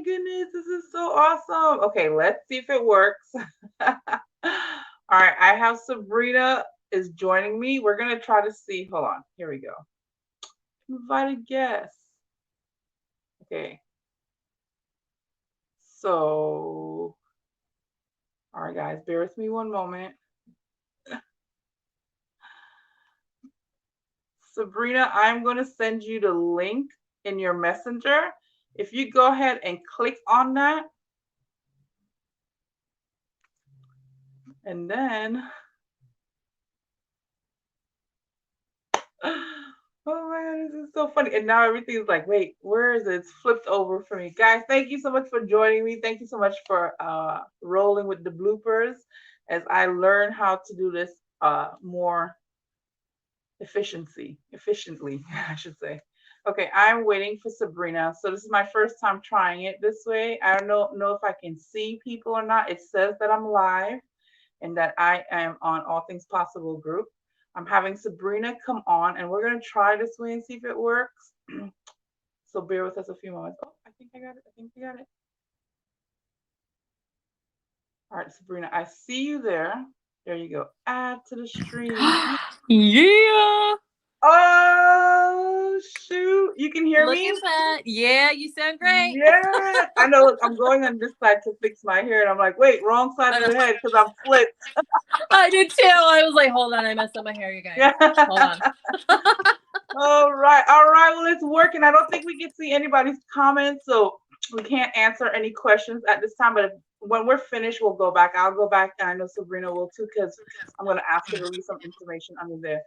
my goodness, this is so awesome. Okay, let's see if it works. All right, I have Sabrina is joining me. We're gonna try to see. Hold on, here we go. Invited guest. Okay, so all right, guys, bear with me one moment. Sabrina, I'm going to send you the link in your messenger. If you go ahead and click on that, and then, oh my God, this is so funny. And now everything's like, wait, where is it? It's flipped over for me. Guys, thank you so much for joining me. Thank you so much for rolling with the bloopers as I learn how to do this more efficiently, I should say. Okay, I'm waiting for Sabrina. So this is my first time trying it this way. I don't know if I can see people or not. It says that I'm live and that I am on All Things Possible group. I'm having Sabrina come on and we're gonna try this way and see if it works. So bear with us a few moments. Oh, I think I got it. I think I got it. All right, Sabrina, I see you there. There you go. Add to the stream. Yeah. Oh shoot! You can hear Look me? at that. Yeah, you sound great. Yeah. I know. Look, I'm going on this side to fix my hair, and I'm like, wait, wrong side I of know. the head because I'm flipped. I did too. I was like, hold on, I messed up my hair, you guys. Yeah. Hold on. All right. All right. Well, it's working. I don't think we can see anybody's comments, so we can't answer any questions at this time. But when we're finished, we'll go back. I'll go back, and I know Sabrina will too, because I'm going to ask her to leave some information under there.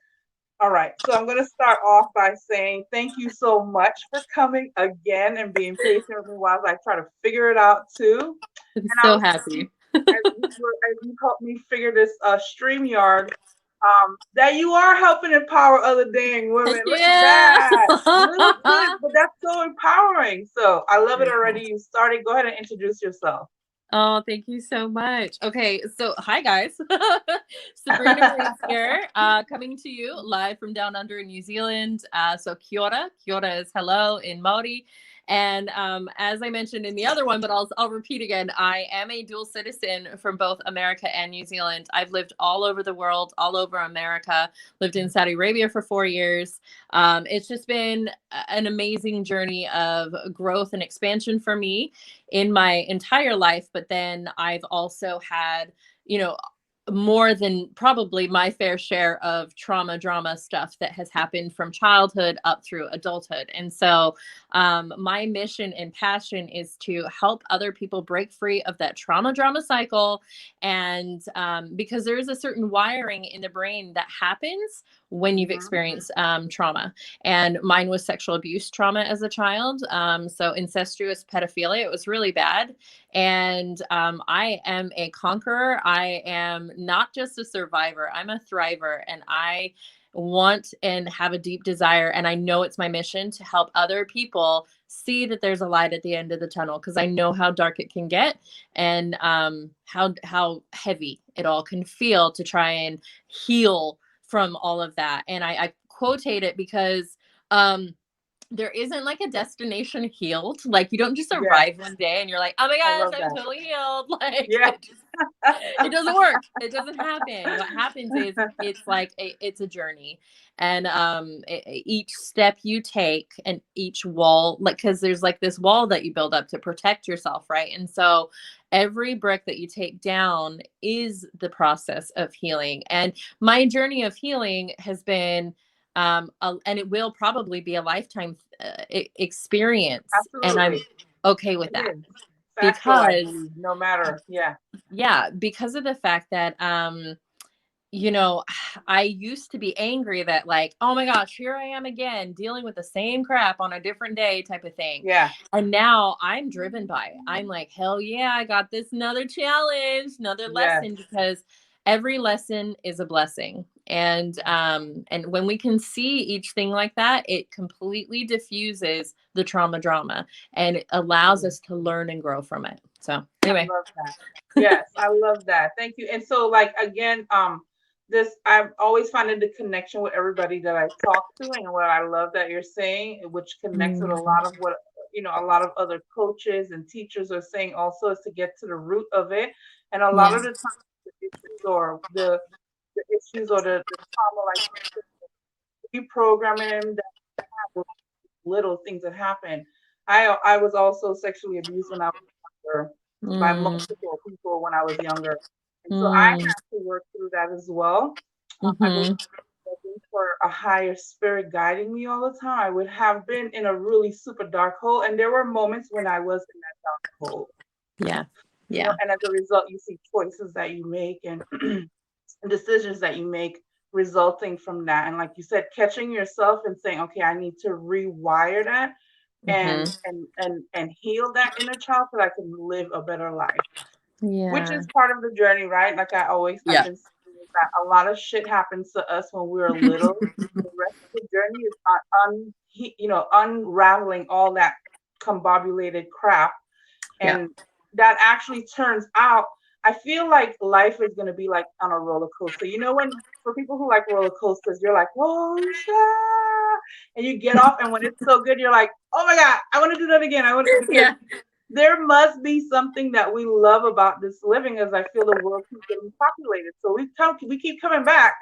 All right, so I'm going to start off by saying thank you so much for coming again and being patient with me while I try to figure it out too. I'm And I so was happy. as you helped me figure this StreamYard, that you are helping empower other dang women. Look at Yeah. that, little kids, but that's so empowering. So I love it already. You started. Go ahead and introduce yourself. Oh, thank you so much. Okay, so hi guys. Sabrina Reeves here, coming to you live from down under in New Zealand. So kia ora. Kia ora is hello in Maori. And as I mentioned in the other one, but I'll repeat again, I am a dual citizen from both America and New Zealand. I've lived all over the world, all over America, lived in Saudi Arabia for 4 years. It's just been an amazing journey of growth and expansion for me in my entire life. But then I've also had, you know, more than probably my fair share of trauma drama stuff that has happened from childhood up through adulthood. And so my mission and passion is to help other people break free of that trauma drama cycle. And because there is a certain wiring in the brain that happens when you've Mhm. experienced trauma. And mine was sexual abuse trauma as a child. So incestuous pedophilia, it was really bad. And I am a conqueror. I am not just a survivor, I'm a thriver. And I want and have a deep desire. And I know it's my mission to help other people see that there's a light at the end of the tunnel, because I know how dark it can get and how heavy it all can feel to try and heal from all of that. And I quotate it because there isn't like a destination healed. Like you don't just Yes, arrive one day and you're like, oh my I gosh, love I'm that. totally healed. Like Yeah. it doesn't work. It doesn't happen. What happens is it's like it's a journey. And each step you take and each wall, like, because there's like this wall that you build up to protect yourself, right? And so every brick that you take down is the process of healing. And my journey of healing has been and it will probably be a lifetime experience, and I'm Absolutely. okay with It that is. Factual, I because believe, no matter. Yeah. yeah, because of the fact that you know, I used to be angry that like, oh my gosh, here I am again dealing with the same crap on a different day type of thing. Yeah. And now I'm driven by it. I'm like, hell yeah, I got this another challenge, another Yes. lesson, because every lesson is a blessing. And when we can see each thing like that, it completely diffuses the trauma drama and it allows us to learn and grow from it. So I anyway. love that. Yes, I love that. Thank you. And so, like again, this I've always finding the connection with everybody that I talk to, and what I love that you're saying, which connects with a lot of what a lot of other coaches and teachers are saying also is to get to the root of it. And a lot Yeah. of the time, the issues or the issues or the trauma, like reprogramming that with little things that happen. I was also sexually abused when I was younger by Mm, multiple people when I was younger, and so I mm, had to work through that as well. I believe mm-hmm. looking for a higher spirit guiding me all the time. I would have been in a really super dark hole, and there were moments when I was in that dark hole. Yeah. Yeah. And as a result, you see choices that you make and decisions that you make resulting from that. And like you said, catching yourself and saying, okay, I need to rewire that Mm-hmm. and heal that inner child so that I can live a better life, which Yeah. is part of the journey, right? Like I've Yeah. been saying is that a lot of shit happens to us when we were little. The rest of the journey is unraveling all that combobulated crap, Yeah. and that actually turns out. I feel like life is going to be like on a roller coaster. When for people who like roller coasters, you're like, whoa, shit, and you get off, and when it's so good, you're like, oh my god, I want to do that again. I want because Yeah. there must be something that we love about this living, as I feel the world keeps getting populated. So we keep coming back.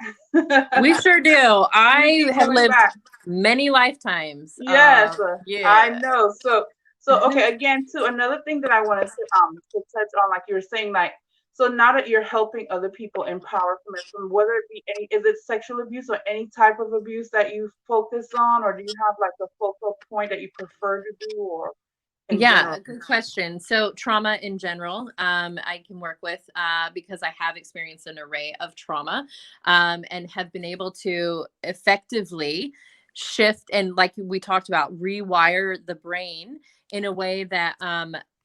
We sure do. We I keep have coming lived back. many lifetimes. Yes, I Yeah. know. So okay, again, too, another thing that I wanted to touch on, like you were saying, like, so now that you're helping other people empower from whether it be is it sexual abuse or any type of abuse that you focus on, or do you have like a focal point that you prefer to do, or in Yeah, general? good question. So trauma in general, I can work with because I have experienced an array of trauma and have been able to effectively shift and, like we talked about, rewire the brain in a way that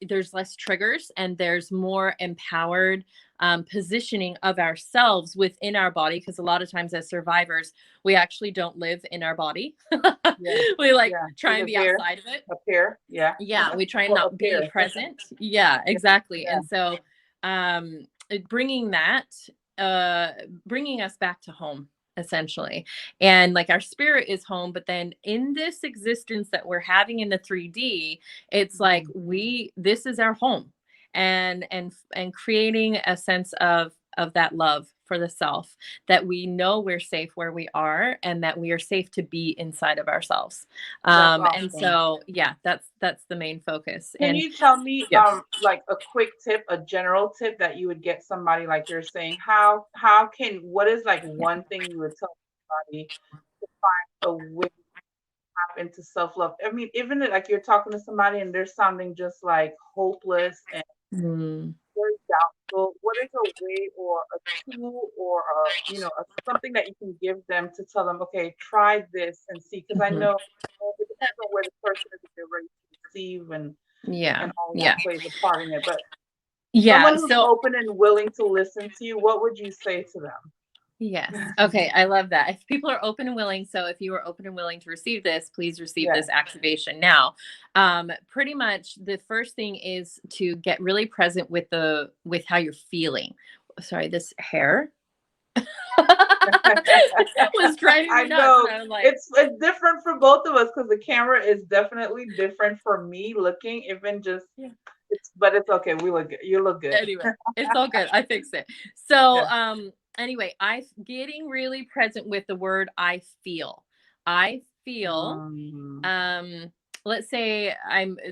there's less triggers and there's more empowered positioning of ourselves within our body. Because a lot of times as survivors, we actually don't live in our body. Yeah, We like yeah. try You and live be here, outside of it. up here, yeah, Yeah, we try and or up not be here. present. Yeah, Yeah, exactly. yeah, And so bringing that uh bringing us back to home, essentially. And like our spirit is home, but then in this existence that we're having in the 3D, it's like mhm, this is our home. And creating a sense of that love for the self, that we know we're safe where we are and that we are safe to be inside of ourselves. that's And awesome. so yeah, that's the main focus. Can And you tell me, yeah. like a quick tip, a general tip that you would get somebody like you're saying? What is like one thing you would tell somebody to find a way to tap into self-love? I mean, even if, like you're talking to somebody and they're sounding just like hopeless and Mm, very doubtful, what is a way or a tool or something that you can give them to tell them, okay, try this and see? Because I mhm. know it depends on where the person is, if they're ready to receive Yeah. and all Yeah. that plays a part in it. But Yeah. someone who's So open and willing to listen to you, what would you say to them? yes. Okay. I love that. If people are open and willing, so if you are open and willing to receive this, please receive Yeah. this activation now. Pretty much the first thing is to get really present with how you're feeling. Sorry, this hair was driving I me nuts. And know I was like, it's different for both of us because the camera is definitely different for me looking, even just yeah. but it's okay. We look good. You look good. Anyway, it's all good. I fixed it. So, Yeah. anyway, I getting really present with the word I feel. I feel Um, um let's say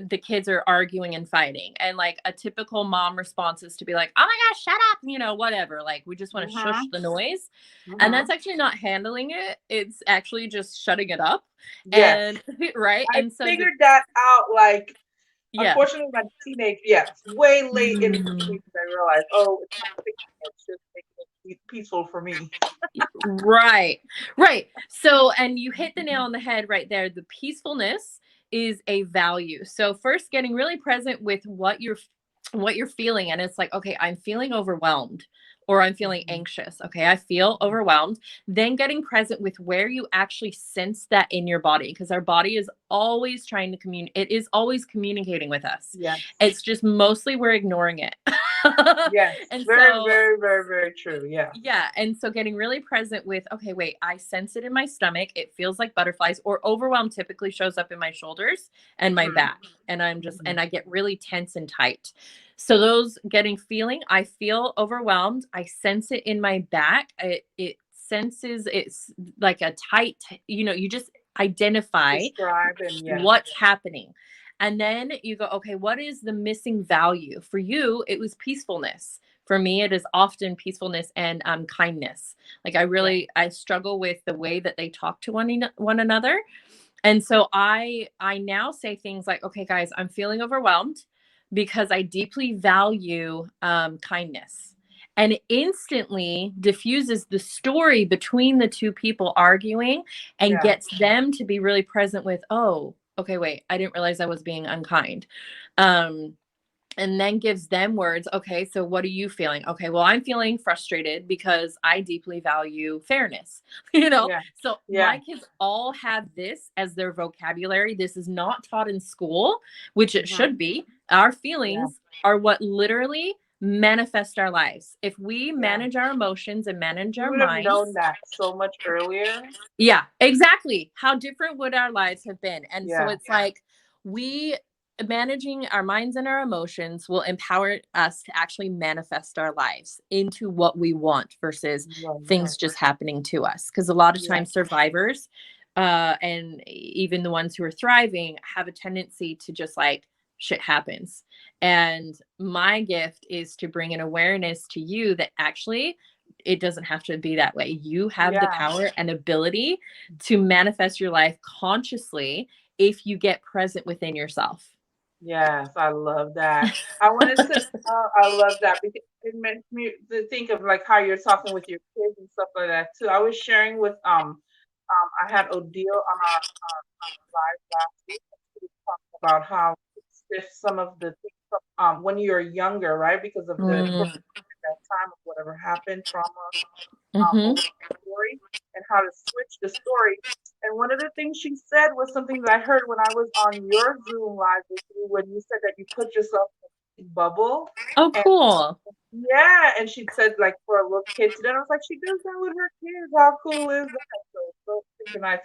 the kids are arguing and fighting, and like a typical mom response is to be like, oh my gosh, shut up, whatever, like we just want to shush mhm, the noise. And mhm. that's actually not handling it, it's actually just shutting it up. Yes, And right, I and so the figured that out. Like, yeah. unfortunately, my teenage, yes, way late in the Mm. teenage, I realized, oh, it's not fixing it. It's just making it peaceful for me. Right. Right. So, and you hit the nail on the head right there. The peacefulness is a value. So, first getting really present with what you're feeling, and it's like, okay, I'm feeling overwhelmed or I'm feeling Mhm. anxious. Okay, I feel overwhelmed. Then getting present with where you actually sense that in your body, because our body is always trying to communicate. It is always communicating with us. Yes. It's just mostly we're ignoring it. Yes. And Very, so very, very, very true. Yeah. yeah, and so getting really present with, okay, wait, I sense it in my stomach. It feels like butterflies, or overwhelm typically shows up in my shoulders and my Hmm. back. And Hmm. and I get really tense and tight. So those getting feeling, I feel overwhelmed. I sense it in my back. It senses it's like a tight, you just identify Describe and yeah, what's happening. And then you go, okay, what is the missing value? For you, it was peacefulness. For me, it is often peacefulness and kindness. Like yeah, I struggle with the way that they talk to one another. And so I now say things like, okay, guys, I'm feeling overwhelmed because I deeply value kindness. And it instantly diffuses the story between the two people arguing and yeah, gets them to be really present with, oh, okay, wait, I didn't realize I was being unkind. Um, and then gives them words. Okay, so what are you feeling? Okay, well, I'm feeling frustrated because I deeply value fairness. yeah, So yeah, my kids all have this as their vocabulary. This is not taught in school, which it hmm, should be. Our yeah, feelings are what literally manifest our lives. If we yeah. manage our emotions and manage We our would have minds, known that so much earlier. yeah, exactly. How different would our lives have been? And so Yeah, it's like we managing our minds and our emotions will empower us to actually manifest our lives into what we want versus right. things just happening to us. Because a lot of Yeah, times survivors and even the ones who are thriving have a tendency to just like shit happens. And my gift is to bring an awareness to you that actually it doesn't have to be that way. You have the yeah. power and ability to manifest your life consciously if you get present within yourself. Yes, I love that. I wanted to, I love that because it makes me to think of like how you're talking with your kids and stuff like that too. I was sharing with I had Odile on our live last week. And she was talking about how stiff some of the things when you're younger, right? Because of the Mm, trauma at that time of whatever happened, trauma hmm. over the story and how to switch the story. And one of the things she said was something that I heard when I was on your Zoom live with you when you said that you put yourself in a big bubble. Oh, And cool. yeah, and she said like for a little kid to do. I was like, she does that with her kids. How cool is that? So freaking nice.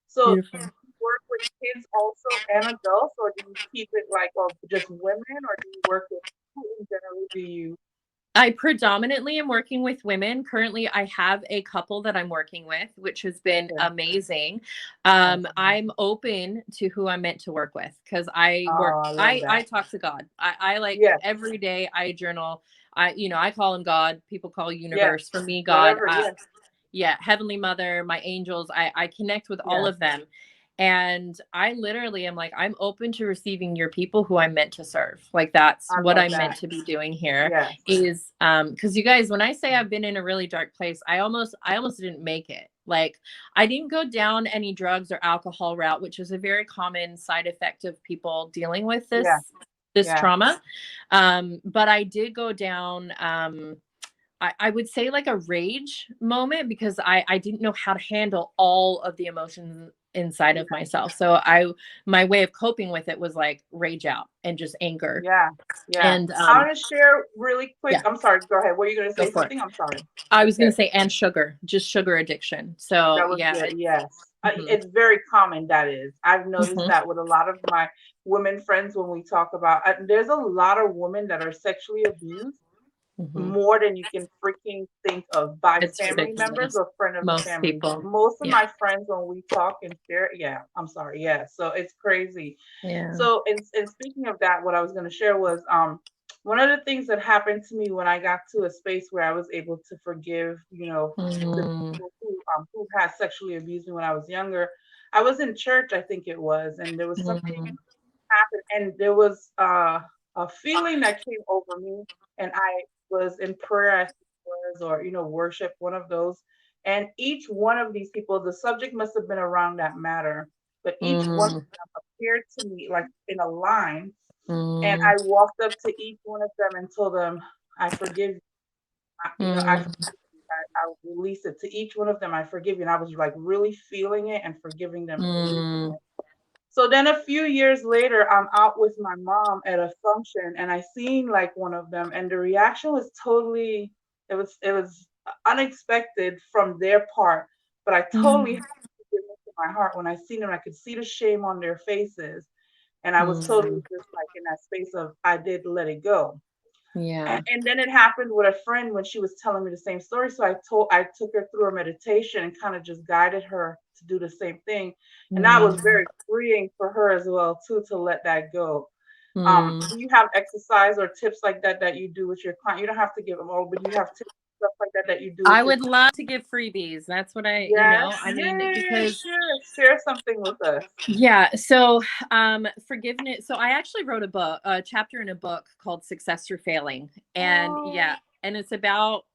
So Beautiful. you work with kids also and adults, or do you keep it like well just women, or do you work with who in general do you? I predominantly am working with women. Currently, I have a couple that I'm working with, which has been Okay, amazing. awesome. I'm open to who I'm meant to work with because I work. Oh, I love I that. talk to God. I like Yes, every day. I journal. I call him God. People call yes, universe. For me, God. whatever. Yes, Yeah, Heavenly Mother, my angels. I connect with all yes. of them. And I literally am like, I'm open to receiving your people who I'm meant to serve. Like that's I what love I'm meant that. to be doing here Yes, is because you guys, when I say I've been in a really dark place, I almost didn't make it. Like I didn't go down any drugs or alcohol route, which is a very common side effect of people dealing with yeah, this yeah. trauma. But I did go down I would say like a rage moment because I didn't know how to handle all of the emotions inside of myself. So my way of coping with it was like rage out and just anger. Yeah, yeah. And I want to share really quick. yeah, I'm sorry. Go ahead. Were you going to go say for it. something? I'm sorry. I was gonna Okay, say and sugar, just sugar addiction. So that was yeah, good. it's Yes, mhm, it's very common. That is, I've noticed mhm, that with a lot of my women friends when we talk about. There's a lot of women that are sexually abused mhm. more than you can freaking think of by It's family members ridiculous. or friend of the Most family. people. Most of Yeah. my friends, when we talk and share, yeah, I'm sorry, yeah. So it's crazy. Yeah. So, and speaking of that, what I was going to share was one of the things that happened to me when I got to a space where I was able to forgive, the Mm, people who had sexually abused me when I was younger. I was in church, I think it was, and there was something mm, happened, and there was a feeling that came over me, and I was in prayer, I think it was, or worship, one of those. And each one of these people, the subject must have been around that matter, but each one mm, appeared to me like in a line, and mm, I walked up to each one of them and told them, "I forgive you." I mm, forgive you. I release it to each one of them. I forgive you, and I was like really feeling it and forgiving them. mm. So then a few years later, I'm out with my mom at a function and I seen like one of them and the reaction was totally it was unexpected from their part, but I totally had Mm, forgiveness in my heart when I seen them. I could see the shame on their faces and I was totally mm, just like in that space of I did let it go. yeah. And then it happened with a friend when she was telling me the same story. So I took her through a meditation and kind of just guided her to do the same thing. And that was Mm, very freeing for her as well too to let that go. mm. Do you have exercise or tips like that that you do with your client? You don't have to give them all, but you have tips stuff like that that you do with I your would love to give freebies. That's what yes, I mean, yeah, because share something with us. yeah, so forgiveness. So I actually wrote a chapter in a book called Success Through Failing. And Oh, yeah, and it's about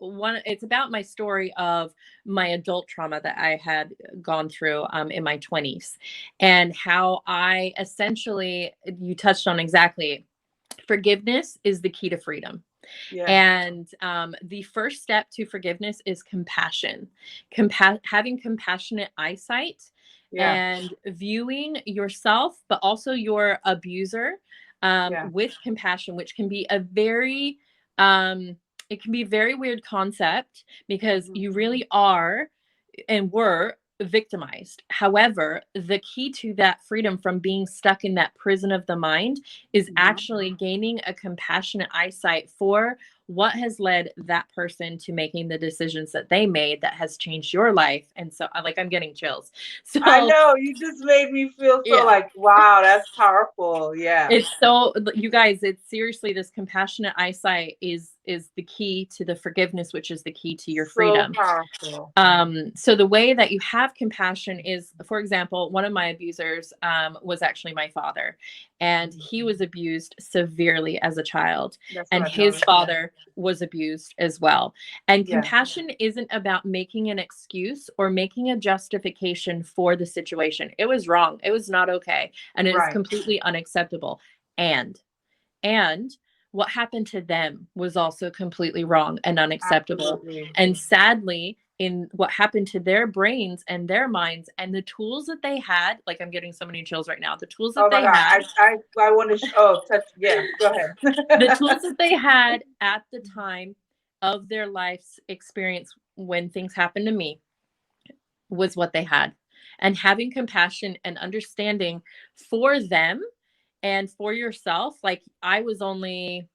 my story of my adult trauma that I had gone through in my 20s and how I essentially you touched on exactly forgiveness is the key to freedom. yeah, And the first step to forgiveness is compassion, having compassionate eyesight yeah, and viewing yourself, but also your abuser yeah, with compassion, which can be a very, it can be a very weird concept because hmm, you really are and were victimized. However, the key to that freedom from being stuck in that prison of the mind is hmm, actually gaining a compassionate eyesight for what has led that person to making the decisions that they made that has changed your life. And so like I'm getting chills. I So know you just made me feel so yeah. like, wow, that's powerful. Yeah. It's so you guys, it's seriously this compassionate eyesight is the key to the forgiveness, which is the key to your So freedom. powerful. So the way that you have compassion is, for example, one of my abusers was actually my father, and Mhm. he was abused severely as a child, That's what and I've his noticed. Yeah. father was abused as well. And Yeah. compassion isn't about making an excuse or making a justification for the situation. It was wrong. It was not okay, and it is Right. completely unacceptable. And and what happened to them was also completely wrong and unacceptable. Absolutely. And sadly, in what happened to their brains and their minds and the tools that they had, like I'm getting so many chills right now, the tools that Oh my they God. had, I want to, oh, touch. Yeah. Go the ahead. tools that they had at the time of their life's experience when things happened to me was what they had. And having compassion and understanding for them and for yourself, like I was only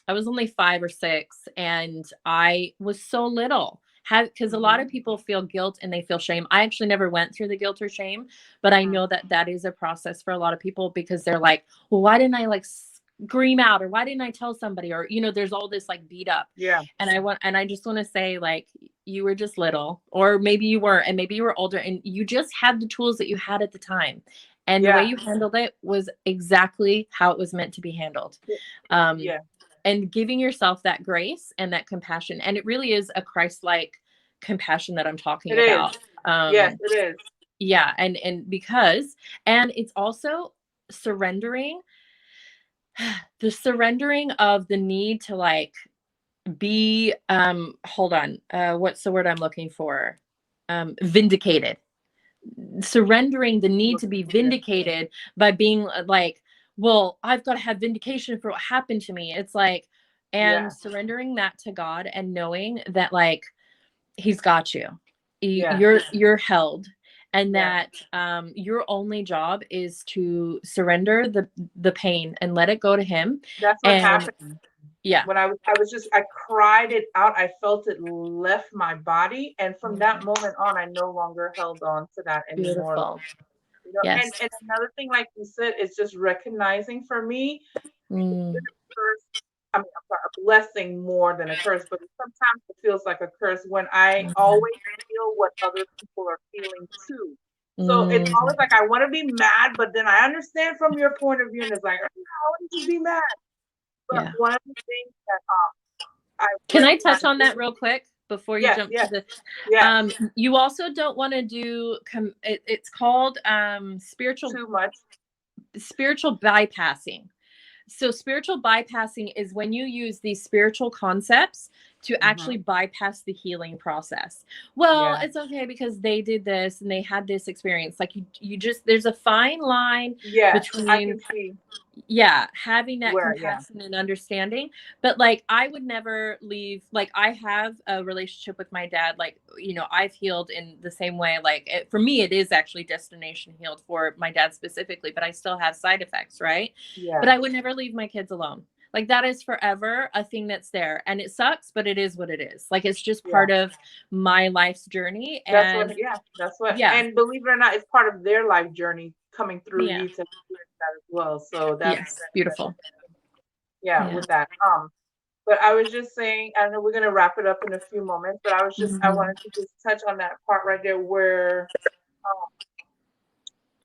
5 or 6 and I was so little. Because a lot Hmm. of people feel guilt and they feel shame. I actually never went through the guilt or shame, but I know that that is a process for a lot of people because they're like, well, why didn't I like scream out or why didn't I tell somebody or there's all this like beat up. Yeah. And I just want to say like you were just little or maybe you were and maybe you were older and you just had the tools that you had at the time. And the way Yeah. you handled it was exactly how it was meant to be handled. Um, Yeah. and giving yourself that grace and that compassion. And it really is a Christ-like compassion that I'm It talking is. about. Yes, it is. Yeah, and it's also surrendering the surrendering of the need to like be hold on, what's the word I'm looking for? Vindicated, surrendering the I'm need to looking be for it. vindicated by being like, well, I've got to have vindication for what happened to me. It's like, and Yeah. surrendering that to God and knowing that like He's got you. Yeah. You're held, and Yeah. that your only job is to surrender the pain and let it go to Him. That's what And happened. yeah, When I cried it out. I felt it left my body. And from that moment on, I no longer held on to that anymore. Like, beautiful. Yes. and another thing, like you said, is just recognizing for me, it's been Mm, a curse. I mean, I'm sorry, a blessing more than a curse, but sometimes it feels like a curse when I always feel what other people are feeling too. So it's mm. always like I want to be mad, but then I understand from your point of view, and it's like, how would you be mad? But Yeah. one of the things that I Can I touch recognize, on that real quick before you yeah, jump to yeah, the yeah, you also don't want to do it's called too much. spiritual bypassing. So spiritual bypassing is when you use these spiritual concepts to Mhm. actually bypass the healing process. Well, Yeah. it's okay because they did this and they had this experience. Like you just, there's a fine line Yes, I between, can see yeah, having that where. Yeah. compassion and understanding. But like I would never leave, like I have a relationship with my dad, like, you know, I've healed in the same way. Like for me it is actually destination healed for my dad specifically, but I still have side effects, right? But Yeah. I would never leave my kids alone. Like that is forever a thing that's there, and it sucks, but it is what it is. Like it's just Yeah. part of my life's journey. That's what. And Yeah. That's what. yeah, And believe it or not, it's part of their life journey coming through yeah, you to experience that as well. So that's yes, beautiful. yeah. Yeah. With that. But I was just saying, I know we're gonna wrap it up in a few moments, but I Mhm. wanted to just touch on that part right there where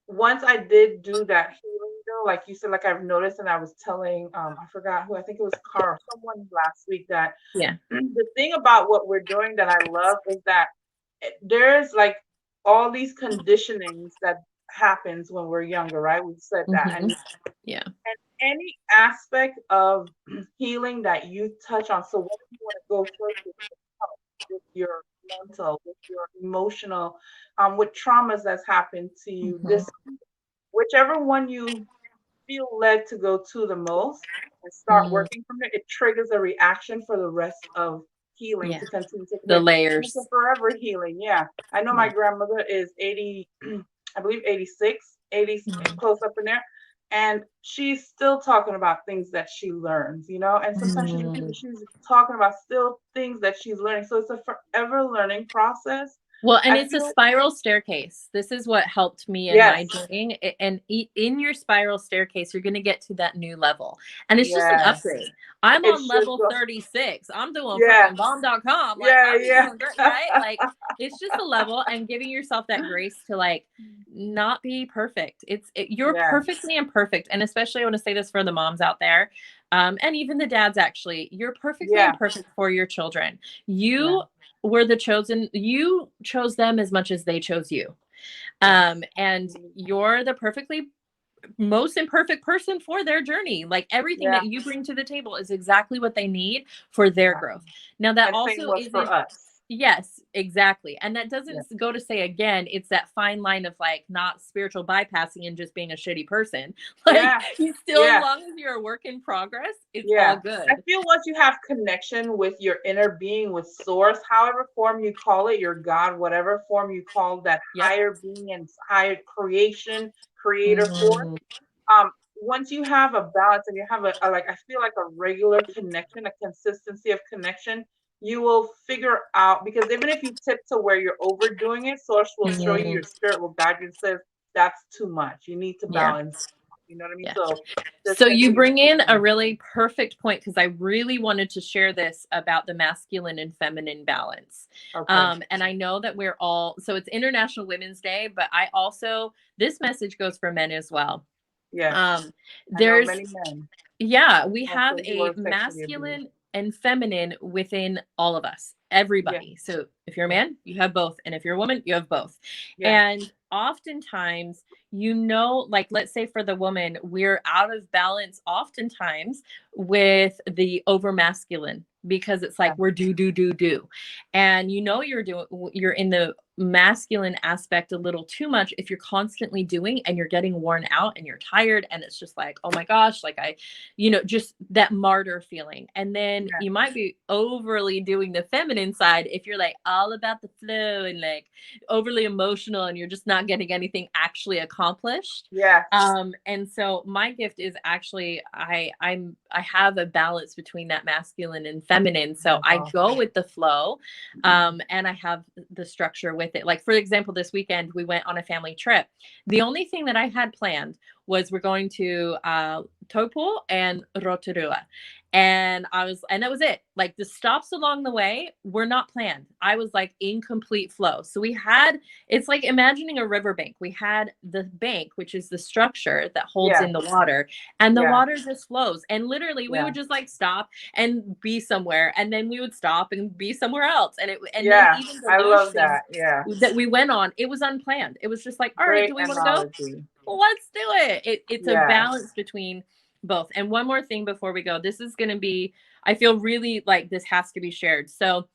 once I did do that healing though, like you said, like I've noticed, and I was telling, I forgot who, I think it was Carl, someone last week that Yeah. the thing about what we're doing that I love is that there's like all these conditionings that happens when we're younger, right? We said that, Mhm. Yeah. and any aspect of healing that you touch on. So whether you want to go first with your health, with your mental, with your emotional, with traumas that's happened to you, Mhm. this whichever one you feel led to go to the most and start Mm. working from it, it triggers a reaction for the rest of healing Yeah. to continue to take The place. And it's a layers. forever healing. Yeah. I know my Yeah. grandmother is 80, I believe 86, 80, Mhm. close up in there. And she's still talking about things that she learns, you know, and sometimes Mm. she's talking about still things that she's learning. So it's a forever learning process. Well, and I it's a feel, spiral staircase. This is what helped me in yes, my journey. And in your spiral staircase, you're going to get to that new level. And it's just an yes, upgrade. I'm it on should level go. 36. I'm doing Yeah, freaking bomb.com. Like, yeah, I'm yeah. doing great, right? Like, it's just a level, and giving yourself that grace to like not be perfect. You're Yeah, perfectly imperfect. And especially I want to say this for the moms out there. And even the dads, actually, you're perfectly yeah, imperfect for your children. yeah, You were the chosen, you chose them as much as they chose you. yes. And you're the perfectly most imperfect person for their journey. Like everything Yeah, that you bring to the table is exactly what they need for their exactly. growth. Now that And same also was for isn't, us. yes, exactly. And that Yeah, doesn't go to say, again, it's that fine line of like not spiritual bypassing and just being a shitty person. Like yeah, you still, as yeah, long as you're a work in progress, it's all yeah. I good. feel once you have connection with your inner being, with source, however form you call it, your God, whatever form you call that Yep. higher being and higher creation, creator force, Mhm. um, once you have a balance and you have like, I feel like a regular connection, a consistency of connection, you will figure out, because even if you tip to where you're overdoing it, source will show you, Mhm. your spirit will guide you and says that's too much, you need to Yeah. balance, you know what I mean? Yeah. So just So you continue bring in a to really perfect point, because I really wanted to share this about the masculine and feminine balance. okay. And I know that we're all, so it's International Women's Day, but I also, this message goes for men as well. Yes, Um, I know there's, many men yeah, we have also who a are sexually abused. masculine and feminine within all of us, Yeah, everybody. So if you're a yeah, man, you have both. And if you're a woman, you have both. yeah, And oftentimes, like let's say for the woman, we're out of balance oftentimes with the over masculine, because it's yeah, like we're do. And you're in the masculine aspect a little too much if you're constantly doing and you're getting worn out and you're tired, and it's just like, oh my gosh, like just that martyr feeling. And then yeah, you might be overly doing the feminine side if you're like all about the flow and like overly emotional, and you're just not getting anything actually accomplished. yeah. And so my gift is actually, I have a balance between that masculine and feminine, so I Beautiful. go with the flow. And I have the structure with it. Like for example, this weekend we went on a family trip. The only thing that I had planned was we're going to Taupo and Rotorua. And that was it. Like the stops along the way were not planned. I was like in complete flow. So it's like imagining a riverbank. We had the bank, which is the structure that holds Yeah, in the water, and the yeah, water just flows. And literally we yeah, would just like stop and be somewhere, and then we would stop and be somewhere else. And then yeah. even the I love ocean that. Yeah. that we went on, it was unplanned. It was just like, all right, Great do we want to go? analogy. Let's do it. It's a Yeah. balance between Both. And one more thing before we go. This is going to be, I feel really like this has to be shared. So,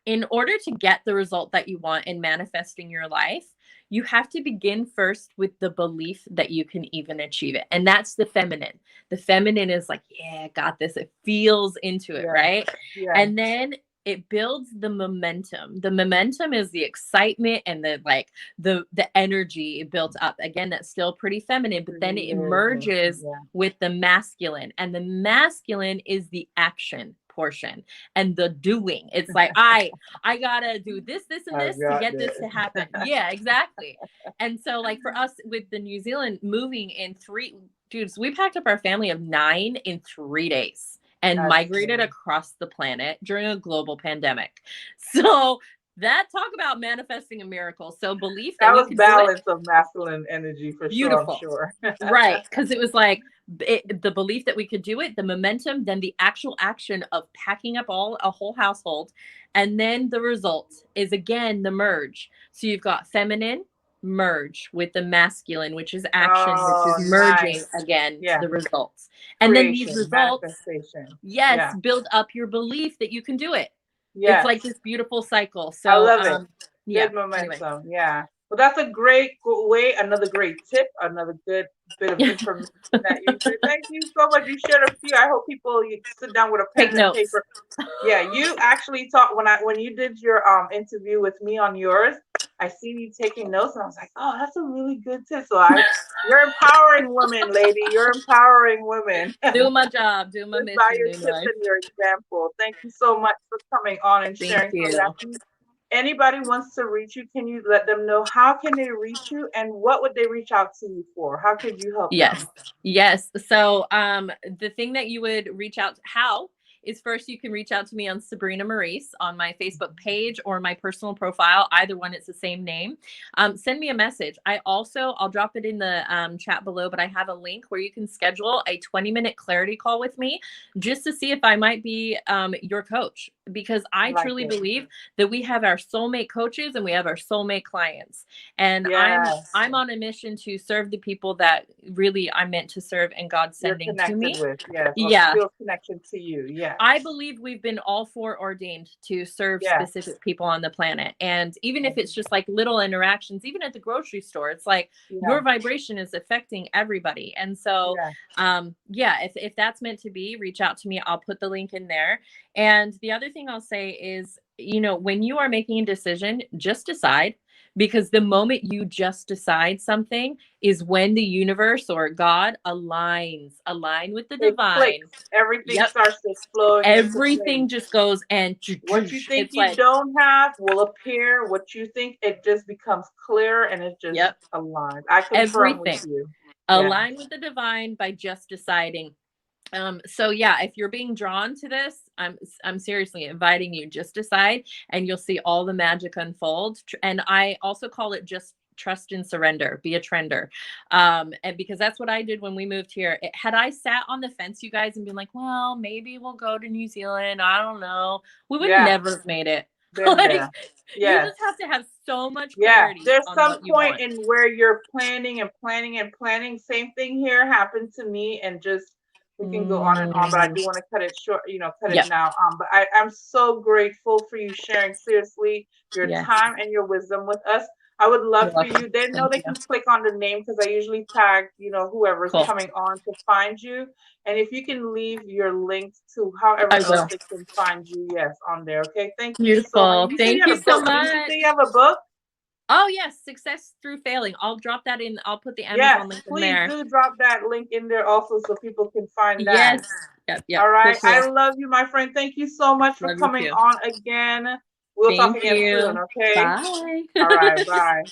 in order to get the result that you want in manifesting your life, you have to begin first with the belief that you can even achieve it. And that's the feminine. The feminine is like, yeah, got this. It feels into it, Yeah. right? Yeah. And then it builds the momentum. The momentum is the excitement and the energy built up. Again, that's still pretty feminine, but then it emerges Yeah. with the masculine. And the masculine is the action portion and the doing. It's like I gotta do this and I this to got get this this. to happen. Yeah, exactly. And so like for us with the New Zealand moving in three dudes, we packed up our family of 9 in 3 days and That's migrated good. across the planet during a global pandemic. So that talk about manifesting a miracle. So belief that That we was could do it, balance of masculine energy for sure, I'm beautiful. sure. Right, because it was like the belief that we could do it, the momentum, then the actual action of packing up a whole household, and then the result is again the merge. So you've got feminine merge with the masculine, which is action, which is Oh, merging nice. again to Yeah. the results. And then these Creation, results, manifestation. yes, Yeah. build up your belief that you can do it. It's Yes. like this beautiful cycle. I So love it. yeah, Good anyway. momentum. Yeah. Well, that's a great way, another great tip, another good bit of information that you shared. Thank you so much. You shared a few. I hope people you sit down with a Take pen and notes. paper. Yeah, you actually talked when you did your interview with me on yours. I seen you taking notes, and I was like, oh, that's a really good tip. So you're empowering women, lady. You're empowering women Doing my job, doing my just by mission your in tips life. and your example. Thank you so much for coming on and Thank sharing so you. that anybody wants to reach you, can you let them know how can they reach you and what would they reach out to you for? How could you help Yes. them? Yes. So the thing that you would reach out how is first you can reach out to me on Sabrina Maurice on my Facebook page or my personal profile. Either one, it's the same name. Send me a message. I'll drop it in the chat below, but I have a link where you can schedule a 20-minute clarity call with me just to see if I might be your coach, because I I like truly it. believe that we have our soulmate coaches and we have our soulmate clients. And Yes. I'm on a mission to serve the people that really I'm meant to serve and God's You're sending to connected me. with, yes, or Yeah. feels connection to you. Yes. I believe we've been all foreordained to serve Yes. specific people on the planet. And even if Yes. it's just like little interactions, even at the grocery store, it's like Yeah. your vibration is affecting everybody. And so, Yeah. yeah, if that's meant to be, reach out to me. I'll put the link in there. And the other thing I'll say is, when you are making a decision, just decide, because the moment you just decide something is when the universe or God align with the It divine. clicks. Everything Yep, starts exploding into everything place. just goes and What you think it's you like, don't have will appear. What you think, it just becomes clear and it just yep, aligns. I confirm with everything you. Yeah. align with the divine by just deciding. So yeah, if you're being drawn to this, I'm seriously inviting you, just decide and you'll see all the magic unfold. And I also call it just trust and surrender, be a trender. And because that's what I did when we moved here. Had I sat on the fence, you guys, and been like, well, maybe we'll go to New Zealand, I don't know, we would Yeah. never have made it. Been Like, there. you Yes. just have to have so much Yeah, clarity there's on some what you point want. in where you're planning and planning and planning. Same thing here happened to me, and just we can go on and on, but I Mm, do want to cut it short, cut it yep. now. But I'm so grateful for you sharing seriously your Yes. time and your wisdom with us. I would love You're for welcome. you. They know Thank they you. can click on the name because I usually tag, whoever's Cool. coming on to find you. And if you can leave your links to however I else will. they can find you, yes, on there. Okay. Thank you so much. Beautiful. You said you Thank had you a so book. Didn't you much. say you have a book? Oh yes, success through failing. I'll drop that in. I'll put the Yes, Amazon link in please there. do drop that link in there also so people can find that. Yes. Yep. All Cool, right. cool. I love you, my friend. Thank you so much for Love you coming too. on again. We'll talk Thank again soon, you. okay? Bye. All right. Bye.